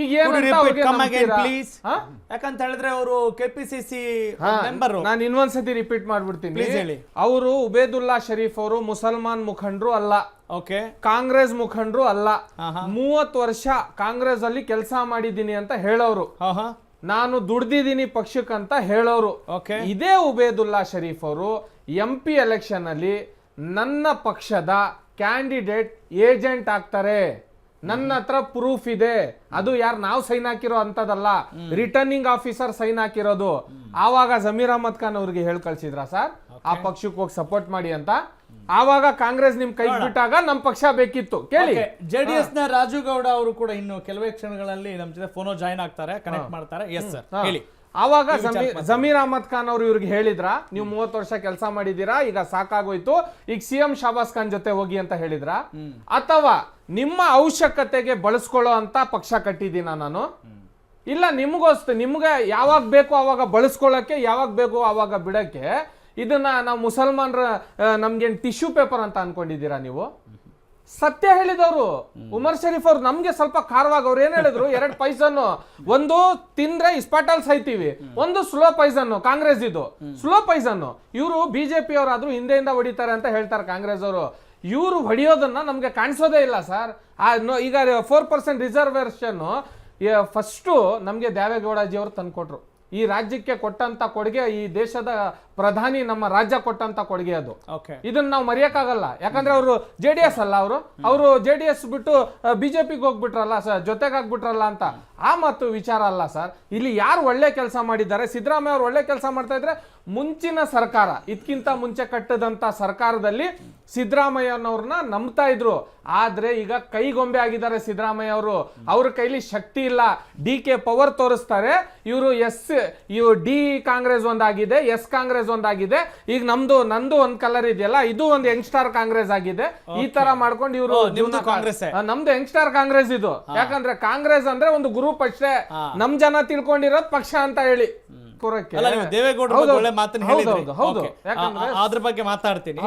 ಈಗ ಪ್ಲೀಸ್ ಯಾಕಂತ ಹೇಳಿದ್ರೆ ಅವರು ಕೆಪಿಸಿಸಿ ಮೆಂಬರ್. ನಾನು ಇನ್ನೊಂದ್ಸತಿ ರಿಪೀಟ್ ಮಾಡ್ಬಿಡ್ತೀನಿ. ಪ್ಲೀಸ್ ಹೇಳಿ. ಅವರು ಉಬೇದುಲ್ಲಾ ಶರೀಫ್ ಅವರು ಮುಸಲ್ಮಾನ್ ಮುಖಂಡರು ಅಲ್ಲ, ಓಕೆ, ಕಾಂಗ್ರೆಸ್ ಮುಖಂಡರು ಅಲ್ಲ. 30 ವರ್ಷ ಕಾಂಗ್ರೆಸ್ ಅಲ್ಲಿ ಕೆಲಸ ಮಾಡಿದ್ದೀನಿ ಅಂತ ಹೇಳೋರು, ನಾನು ದುಡ್ದಿದ್ದೀನಿ ಪಕ್ಷಕ್ಕಂತ ಹೇಳೋರು. ಇದೇ ಉಬೇದುಲ್ಲಾ ಶರೀಫ್ ಅವರು MP ಎಲೆಕ್ಷನ್ ಅಲ್ಲಿ ನನ್ನ ಪಕ್ಷದ ಕ್ಯಾಂಡಿಡೇಟ್ ಏಜೆಂಟ್ ಆಗ್ತಾರೆ. ನನ್ನ ಹತ್ರ ಪ್ರೂಫ್ ಇದೆ. ಅದು ಯಾರು ನಾವು ಸೈನ್ ಹಾಕಿರೋ ಅಂತದಲ್ಲ, ರಿಟರ್ನಿಂಗ್ ಆಫೀಸರ್ ಸೈನ್ ಹಾಕಿರೋದು. ಆವಾಗ ಜಮೀರ್ ಅಹಮದ್ ಖಾನ್ ಅವ್ರಿಗೆ ಹೇಳಿ ಕಳ್ಸಿದ್ರ ಸರ್ ಆ ಪಕ್ಷಕ್ಕೆ ಹೋಗಿ ಸಪೋರ್ಟ್ ಮಾಡಿ ಅಂತ? ಆವಾಗ ಕಾಂಗ್ರೆಸ್ ನಿಮ್ ಕೈ ಬಿಟ್ಟಾಗ ನಮ್ ಪಕ್ಷ ಬೇಕಿತ್ತು. ಕೇಳಿ, JDS ನ ರಾಜು ಗೌಡ ಅವರು ಕೂಡ ಇನ್ನು ಕೆಲವೇ ಕ್ಷಣಗಳಲ್ಲಿ ನಮ್ ಜೊತೆ ಫೋನ್ ಜಾಯಿನ್ ಆಗ್ತಾರೆ, ಕನೆಕ್ಟ್ ಮಾಡ್ತಾರೆ. ಎಸ್ ಸರ್, ಹೇಳಿ. ಆವಾಗ ಜಮೀರ್ ಅಹಮದ್ ಖಾನ್ ಅವರು ಇವ್ರಿಗೆ ಹೇಳಿದ್ರ, ನೀವು 30 ವರ್ಷ ಕೆಲಸ ಮಾಡಿದೀರಾ, ಈಗ ಸಾಕಾಗೋಯ್ತು, ಈಗ CM ಶಾಬಾಸ್ ಖಾನ್ ಜೊತೆ ಹೋಗಿ ಅಂತ ಹೇಳಿದ್ರ? ಅಥವಾ ನಿಮ್ಮ ಅವಶ್ಯಕತೆಗೆ ಬಳಸ್ಕೊಳ್ಳೋ ಅಂತ ಪಕ್ಷ ಕಟ್ಟಿದ್ದೀನ ನಾನು? ಇಲ್ಲ, ನಿಮ್ಗೆ ಯಾವಾಗ ಬೇಕು ಅವಾಗ ಬಳಸ್ಕೊಳ್ಳಕ್ಕೆ, ಯಾವಾಗ ಬೇಕು ಅವಾಗ ಬಿಡಕ್ಕೆ ಇದನ್ನ ನಾವು ಮುಸಲ್ಮಾನರ ನಮ್ಗೇನ್ ಟಿಶ್ಯೂ ಪೇಪರ್ ಅಂತ ಅನ್ಕೊಂಡಿದ್ದೀರಾ ನೀವು? ಸತ್ಯ ಹೇಳಿದವರು ಉಮರ್ ಶರೀಫ್ ಅವ್ರು ನಮ್ಗೆ ಸ್ವಲ್ಪ ಖಾರವಾಗಿ ಅವ್ರು ಏನ್ ಹೇಳಿದ್ರು, 2 ಪೈಸನ್, ಒಂದು ತಿಂದ್ರೆ ಇಸ್ಪಾಟಲ್ ಸಾಯ್ತೀವಿ, ಒಂದು ಸ್ಲೋ ಪೈಸನ್. ಕಾಂಗ್ರೆಸ್ ಇದು ಸ್ಲೋ ಪೈಸನ್. ಇವರು BJP ಅವರಾದ್ರೂ ಹಿಂದೆಯಿಂದ ಹೊಡಿತಾರೆ ಅಂತ ಹೇಳ್ತಾರೆ ಕಾಂಗ್ರೆಸ್ ಅವರು. ಇವರು ಹೊಡೆಯೋದನ್ನ ನಮ್ಗೆ ಕಾಣಿಸೋದೇ ಇಲ್ಲ ಸರ್. ಈಗ 4% ರಿಸರ್ವೇಶನ್ ಫಸ್ಟ್ ನಮ್ಗೆ ದೇವೇಗೌಡಜಿ ಅವರು ತಂದ್ಕೊಟ್ರು. ಈ ರಾಜ್ಯಕ್ಕೆ ಕೊಟ್ಟಂತ ಕೊಡುಗೆ, ಈ ದೇಶದ ಪ್ರಧಾನಿ ನಮ್ಮ ರಾಜ್ಯ ಕೊಟ್ಟಂತ ಕೊಡುಗೆ ಅದು. ಇದನ್ನ ನಾವು ಮರೆಯಕ್ಕಾಗಲ್ಲ. ಯಾಕಂದ್ರೆ ಅವರು JDS ಅಲ್ಲ, ಅವರು JDS ಬಿಟ್ಟು BJPಗೆ ಹೋಗ್ಬಿಟ್ರಲ್ಲ ಸರ್, ಜೊತೆಗಾಗ್ಬಿಟ್ರಲ್ಲ ಅಂತ ಆ ಮತ್ತು ವಿಚಾರ ಅಲ್ಲ ಸರ್. ಇಲ್ಲಿ ಯಾರು ಒಳ್ಳೆ ಕೆಲಸ ಮಾಡಿದ್ದಾರೆ, ಸಿದ್ದರಾಮಯ್ಯ ಅವ್ರು ಒಳ್ಳೆ ಕೆಲಸ ಮಾಡ್ತಾ ಇದ್ರೆ, ಮುಂಚಿನ ಸರ್ಕಾರ ಇದಕ್ಕಿಂತ ಮುಂಚೆ ಕಟ್ಟದಂತ ಸರ್ಕಾರದಲ್ಲಿ ಸಿದ್ದರಾಮಯ್ಯನವ್ರನ್ನ ನಂಬ್ತಾ ಇದ್ರು. ಆದ್ರೆ ಈಗ ಕೈಗೊಂಬೆ ಆಗಿದ್ದಾರೆ ಸಿದ್ದರಾಮಯ್ಯ ಅವರು. ಅವ್ರ ಕೈಲಿ ಶಕ್ತಿ ಇಲ್ಲ. DK ಪವರ್ ತೋರಿಸ್ತಾರೆ, ಇವರು ಡಿ ಕಾಂಗ್ರೆಸ್ ಒಂದಾಗಿದೆ, ಎಸ್ ಕಾಂಗ್ರೆಸ್ ಒಂದಾಗಿದೆ, ಈಗ ನಂದು ಒಂದ್ ಕಲರ್ ಇದೆಯಲ್ಲ, ಇದು ಒಂದು ಯಂಗ್ಸ್ಟಾರ್ ಕಾಂಗ್ರೆಸ್ ಆಗಿದೆ. ಈ ತರ ಮಾಡ್ಕೊಂಡು ಇವರು ನಮ್ದು ಯಂಗ್ಸ್ಟಾರ್ ಕಾಂಗ್ರೆಸ್ ಇದು. ಯಾಕಂದ್ರೆ ಕಾಂಗ್ರೆಸ್ ಅಂದ್ರೆ ಒಂದು ಗ್ರೂಪ್ ಅಷ್ಟೇ, ನಮ್ ಜನ ತಿಳ್ಕೊಂಡಿರೋದ್ ಪಕ್ಷ ಅಂತ ಹೇಳಿ ದೇವೇಗೌಡರು ಒಳ್ಳೆ ಮಾತನ್ನ ಹೇಳಿದ್ರು. ಅದ್ರ ಬಗ್ಗೆ ಮಾತಾಡ್ತೀನಿ.